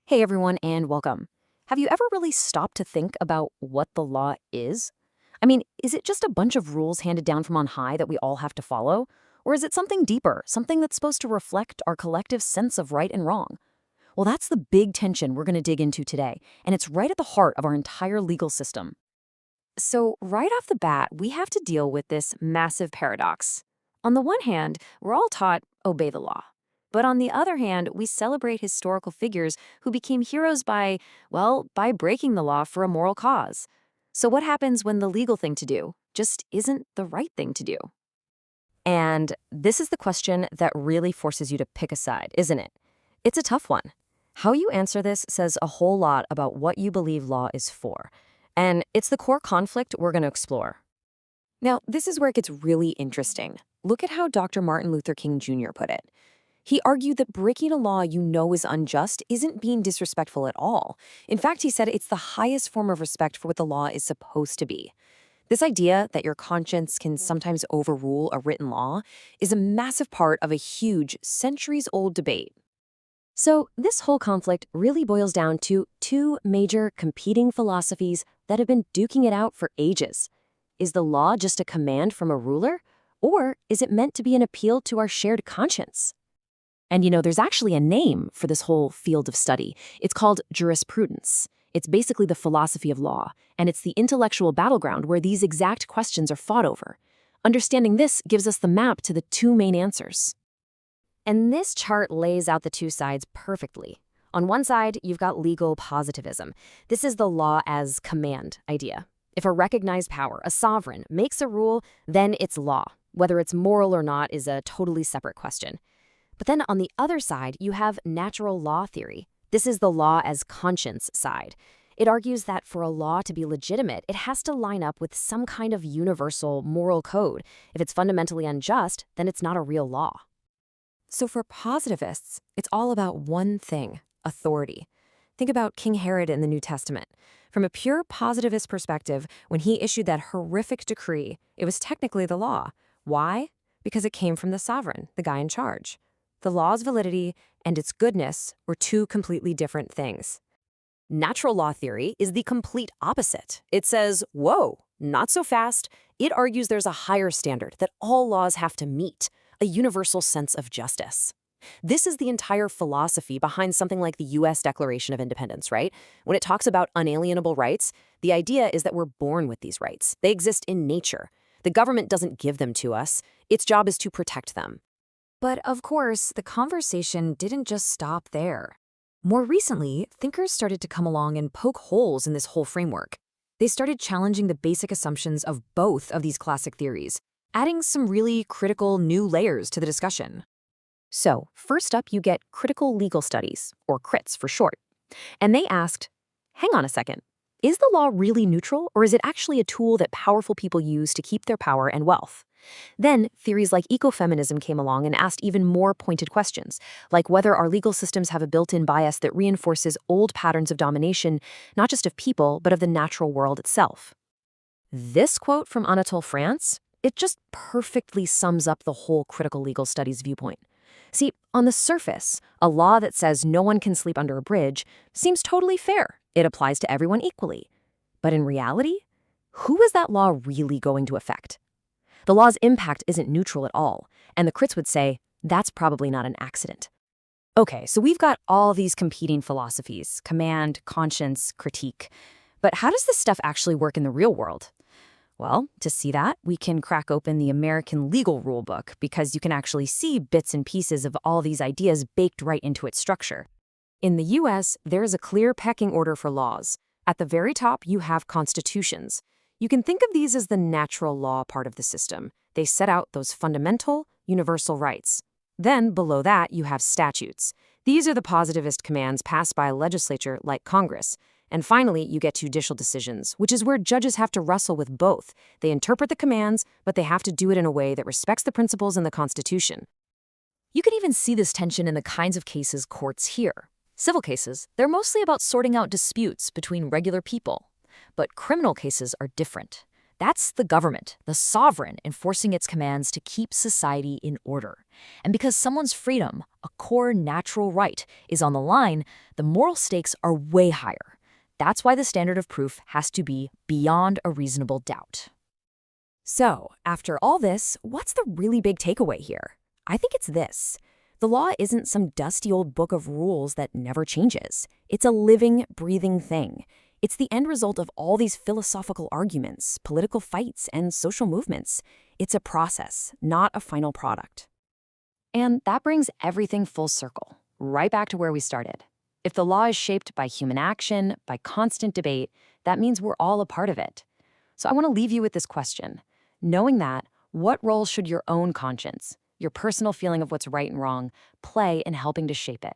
Hey everyone, and welcome. Have you ever really stopped to think about what the law is? I mean, is it just a bunch of rules handed down from on high that we all have to follow? Or is it something deeper, something that's supposed to reflect our collective sense of right and wrong? Well, that's the big tension we're going to dig into today, and it's right at the heart of our entire legal system. So, right off the bat, we have to deal with this massive paradox. On the one hand, we're all taught obey the law. But on the other hand, we celebrate historical figures who became heroes by breaking the law for a moral cause. So, what happens when the legal thing to do just isn't the right thing to do? And this is the question that really forces you to pick a side, isn't it? It's a tough one. How you answer this says a whole lot about what you believe law is for. And it's the core conflict we're going to explore. Now, this is where it gets really interesting. Look at how Dr. Martin Luther King Jr. put it. He argued that breaking a law you know is unjust isn't being disrespectful at all. In fact, he said it's the highest form of respect for what the law is supposed to be. This idea that your conscience can sometimes overrule a written law is a massive part of a huge, centuries-old debate. So, this whole conflict really boils down to two major competing philosophies that have been duking it out for ages. Is the law just a command from a ruler, or is it meant to be an appeal to our shared conscience? And there's actually a name for this whole field of study. It's called jurisprudence. It's basically the philosophy of law, and it's the intellectual battleground where these exact questions are fought over. Understanding this gives us the map to the two main answers. And this chart lays out the two sides perfectly. On one side, you've got legal positivism. This is the law as command idea. If a recognized power, a sovereign, makes a rule, then it's law. Whether it's moral or not is a totally separate question. But then on the other side, you have natural law theory. This is the law as conscience side. It argues that for a law to be legitimate, it has to line up with some kind of universal moral code. If it's fundamentally unjust, then it's not a real law. So for positivists, it's all about one thing: authority. Think about King Herod in the New Testament. From a pure positivist perspective, when he issued that horrific decree, it was technically the law. Why? Because it came from the sovereign, the guy in charge. The law's validity and its goodness were two completely different things. Natural law theory is the complete opposite. It says, whoa, not so fast. It argues there's a higher standard that all laws have to meet, a universal sense of justice. This is the entire philosophy behind something like the U.S. Declaration of Independence, right? When it talks about unalienable rights, the idea is that we're born with these rights. They exist in nature. The government doesn't give them to us. Its job is to protect them. But of course, the conversation didn't just stop there. More recently, thinkers started to come along and poke holes in this whole framework. They started challenging the basic assumptions of both of these classic theories, adding some really critical new layers to the discussion. So, first up, you get critical legal studies, or crits for short. And they asked, hang on a second, is the law really neutral, or is it actually a tool that powerful people use to keep their power and wealth? Then, theories like ecofeminism came along and asked even more pointed questions, like whether our legal systems have a built-in bias that reinforces old patterns of domination, not just of people, but of the natural world itself. This quote from Anatole France, it just perfectly sums up the whole critical legal studies viewpoint. See, on the surface, a law that says no one can sleep under a bridge seems totally fair. It applies to everyone equally. But in reality, who is that law really going to affect? The law's impact isn't neutral at all, and the crits would say that's probably not an accident. Okay, so we've got all these competing philosophies: command, conscience, critique. But how does this stuff actually work in the real world? Well, to see that, we can crack open the American Legal Rulebook, because you can actually see bits and pieces of all these ideas baked right into its structure. In the US, there is a clear pecking order for laws. At the very top, you have constitutions. You can think of these as the natural law part of the system. They set out those fundamental, universal rights. Then, below that, you have statutes. These are the positivist commands passed by a legislature like Congress. And finally, you get judicial decisions, which is where judges have to wrestle with both. They interpret the commands, but they have to do it in a way that respects the principles in the Constitution. You can even see this tension in the kinds of cases courts hear. Civil cases, they're mostly about sorting out disputes between regular people. But criminal cases are different. That's the government, the sovereign, enforcing its commands to keep society in order. And because someone's freedom, a core natural right, is on the line, the moral stakes are way higher. That's why the standard of proof has to be beyond a reasonable doubt. So, after all this, what's the really big takeaway here? I think it's this. The law isn't some dusty old book of rules that never changes. It's a living, breathing thing. It's the end result of all these philosophical arguments, political fights, and social movements. It's a process, not a final product. And that brings everything full circle, right back to where we started. If the law is shaped by human action, by constant debate, that means we're all a part of it. So I want to leave you with this question. Knowing that, what role should your own conscience, your personal feeling of what's right and wrong, play in helping to shape it?